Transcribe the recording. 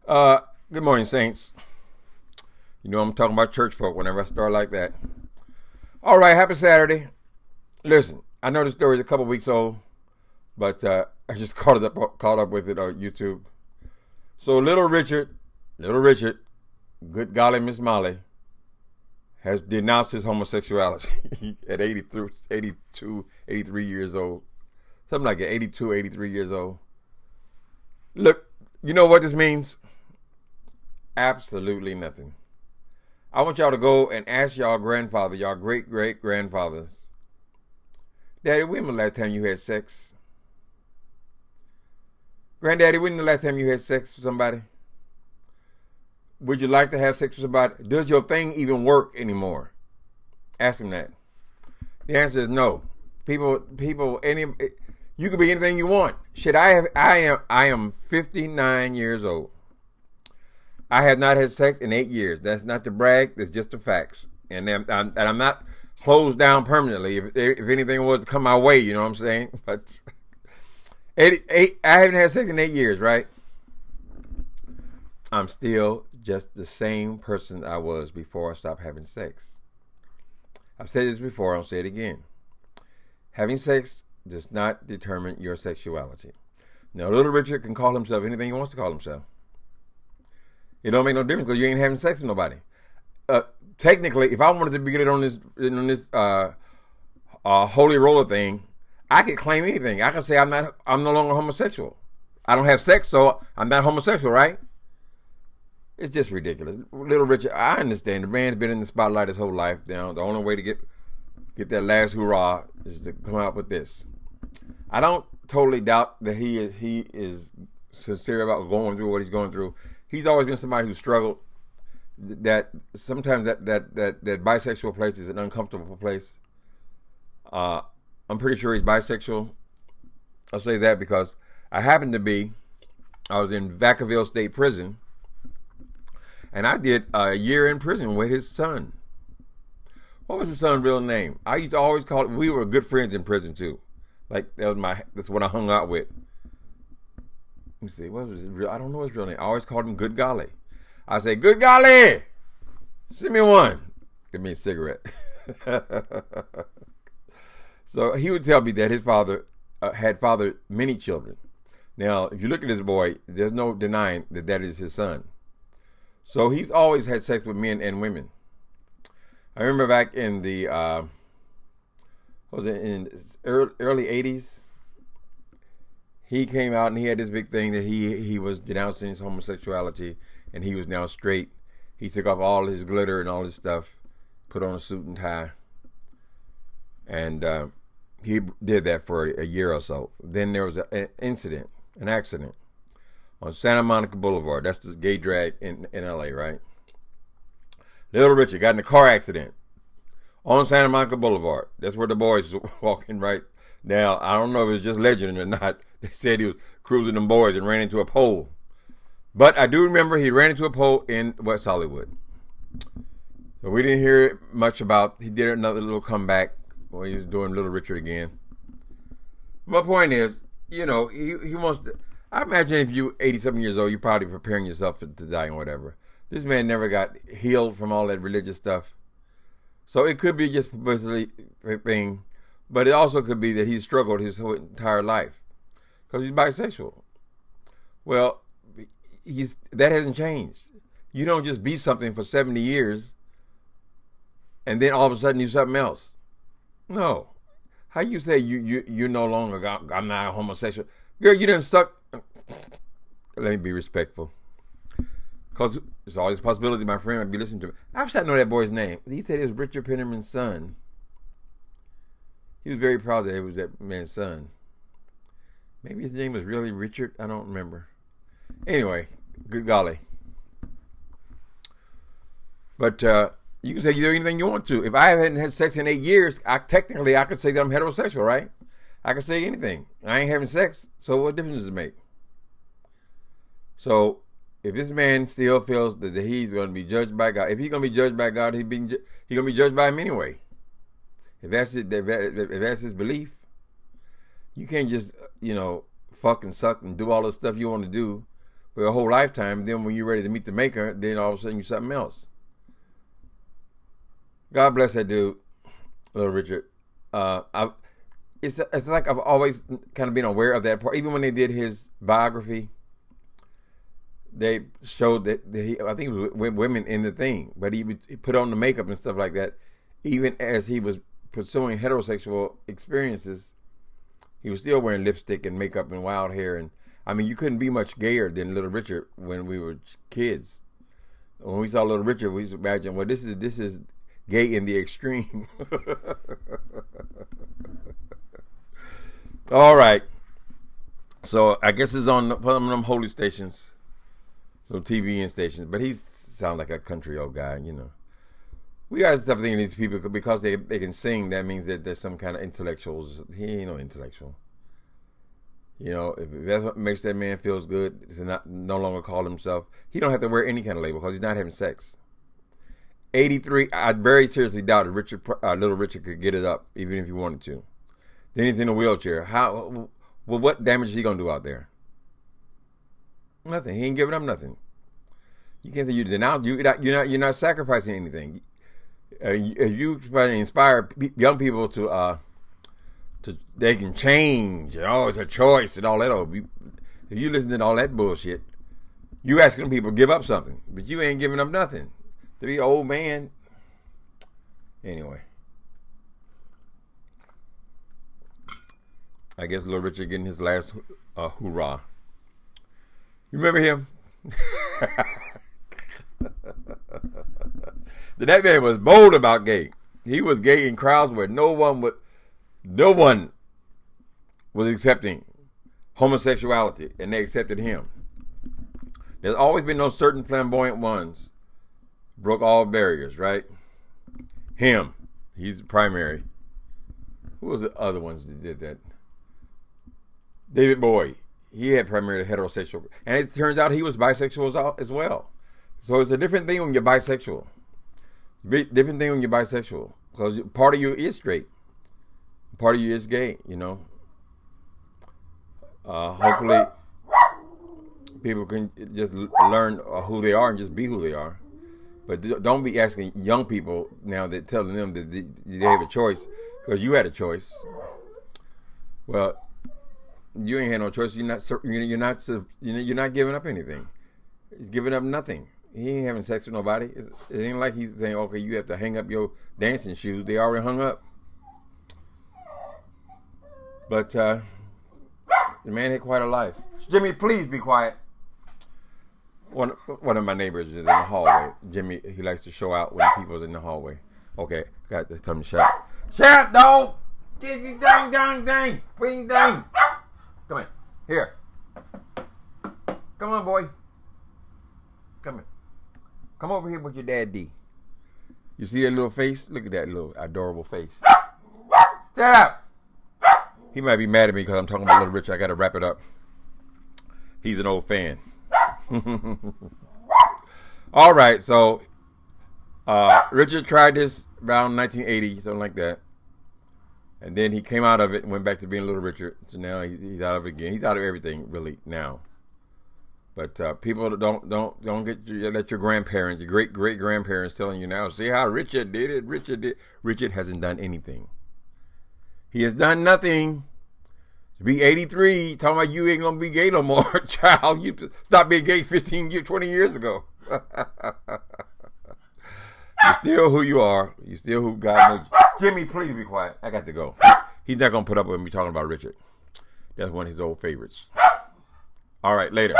Uh, Good morning, Saints. You know I'm talking about church folk whenever I start like that. All right, happy Saturday. Listen, I know the story is a couple weeks old, but I just caught up with it on YouTube. So little Richard, good golly, Miss Molly, has denounced his homosexuality at 82, 83 years old. Something like that, 82, 83 years old. Look, you know what this means? Absolutely nothing. I want y'all to go and ask y'all grandfather, y'all great great grandfathers, Daddy, when was the last time you had sex? Granddaddy, when was the last time you had sex with somebody? Would you like to have sex with somebody? Does your thing even work anymore? Ask him that. The answer is no. Any you can be anything you want. Shit, I am 59 years old. I have not had sex in 8 years. That's not to brag. That's just the facts. And I'm not closed down permanently. If anything was to come my way, you know what I'm saying? But I haven't had sex in 8 years, right? I'm still just the same person I was before I stopped having sex. I've said this before. I'll say it again. Having sex does not determine your sexuality. Now, little Richard can call himself anything he wants to call himself. It don't make no difference because you ain't having sex with nobody. Technically, if I wanted to get it on this holy roller thing, I could claim anything. I could say I'm no longer homosexual. I don't have sex, so I'm not homosexual, right? It's just ridiculous. Little Richard, I understand the man's been in the spotlight his whole life. Now the only way to get that last hurrah is to come out with this. I don't totally doubt that he is sincere about going through what he's going through. He's always been somebody who struggled. That sometimes that bisexual place is an uncomfortable place. I'm pretty sure he's bisexual. I'll say that because I was in Vacaville State Prison, and I did a year in prison with his son. What was his son's real name? I used to always call it. We were good friends in prison too. Like that's what I hung out with. Let me see, what was his real? I don't know his real name. I always called him Good Golly. I say, Good Golly, send me one. Give me a cigarette. So he would tell me that his father had fathered many children. Now, if you look at this boy, there's no denying that is his son. So he's always had sex with men and women. I remember back in the in early 80s, he came out and he had this big thing that he was denouncing his homosexuality and he was now straight. He took off all his glitter and all his stuff, put on a suit and tie, and he did that for a year or so. Then there was an accident on Santa Monica Boulevard. That's the gay drag in LA, right? Little Richard got in a car accident on Santa Monica Boulevard. That's where the boys was walking right now. I don't know if it's just legend or not. They said he was cruising them boys and ran into a pole. But I do remember he ran into a pole in West Hollywood. So we didn't hear much about. He did another little comeback when he was doing Little Richard again. My point is, you know, he wants to. I imagine if you 80-something years old, you're probably preparing yourself to die and whatever. This man never got healed from all that religious stuff. So it could be just a publicity thing, but it also could be that he struggled his whole entire life because he's bisexual. Well, that hasn't changed. You don't just be something for 70 years and then all of a sudden you're something else. No. How you say you're no longer, I'm not homosexual? Girl, you didn't suck. Let me be respectful. Because there's always a possibility my friend might be listening to me. I wish I know that boy's name. He said it was Richard Penniman's son. He was very proud that it was that man's son. Maybe his name was really Richard. I don't remember. Anyway, good golly. But you can say you do anything you want to. If I haven't had sex in 8 years, I could say that I'm heterosexual, right? I could say anything. I ain't having sex, so what difference does it make? So if this man still feels that he's going to be judged by God, if he's going to be judged by God, he's going to be judged by him anyway. If that's his belief, you can't just fuck and suck and do all the stuff you want to do for your whole lifetime. Then when you're ready to meet the maker, then all of a sudden you're something else. God bless that dude, Little Richard. It's like I've always kind of been aware of that part. Even when they did his biography, they showed that I think it was women in the thing, but he put on the makeup and stuff like that. Even as he was pursuing heterosexual experiences, he was still wearing lipstick and makeup and wild hair. And I mean, you couldn't be much gayer than Little Richard when we were kids. When we saw Little Richard, we used to imagine, well, this is gay in the extreme. All right. So I guess it's on one of them holy stations, little TBN stations. But he sounds like a country old guy, you know. We gotta stop thinking these people because they can sing. That means that there's some kind of intellectuals. He ain't no intellectual. You know, if that's what makes that man feels good to no longer call himself. He don't have to wear any kind of label because he's not having sex. 83. I very seriously doubt that Little Richard could get it up even if he wanted to. Then he's in a wheelchair. How? Well, what damage is he gonna do out there? Nothing. He ain't giving up nothing. You can't say you denounce. You're not sacrificing anything. You try to inspire young people to they can change. Oh, it's a choice and all that. If you listen to all that bullshit, you asking people to give up something, but you ain't giving up nothing. To be an old man. Anyway, I guess Little Richard getting his last hoorah. You remember him? That man was bold about gay. He was gay in crowds where no one was accepting homosexuality, and they accepted him. There's always been those certain flamboyant ones, broke all barriers, right? Him, he's primary. Who was the other ones that did that? David Bowie, he had primarily heterosexual, and it turns out he was bisexual as well. So it's a different thing when you're bisexual. Different thing when you're bisexual, because part of you is straight, part of you is gay. You know. Hopefully, people can just learn who they are and just be who they are. But don't be asking young people now that telling them that they have a choice because you had a choice. Well, you ain't had no choice. You're not giving up anything. He's giving up nothing. He ain't having sex with nobody. It ain't like he's saying, okay, you have to hang up your dancing shoes. They already hung up. But the man had quite a life. Jimmy, please be quiet. One of my neighbors is in the hallway. Jimmy, he likes to show out when people's in the hallway. Okay, got to tell him to shut up. Shut up, dog! Ding, dang, dang, dang, ring, dang. Come in. Here. Come on, boy. Come in. Come over here with your dad D. You see that little face? Look at that little adorable face. Shut up! He might be mad at me because I'm talking about Little Richard. I got to wrap it up. He's an old fan. All right, so Richard tried this around 1980, something like that. And then he came out of it and went back to being Little Richard. So now he's out of it again. He's out of everything, really, now. But people don't let your grandparents, your great grandparents, telling you now, see how Richard did it. Richard hasn't done anything. He has done nothing. To be 83, talking about you ain't gonna be gay no more, child. You stopped being gay 20 years ago. You're still who you are. You're still who God made you. Jimmy, please be quiet. I got to go. He's not gonna put up with me talking about Richard. That's one of his old favorites. All right, later.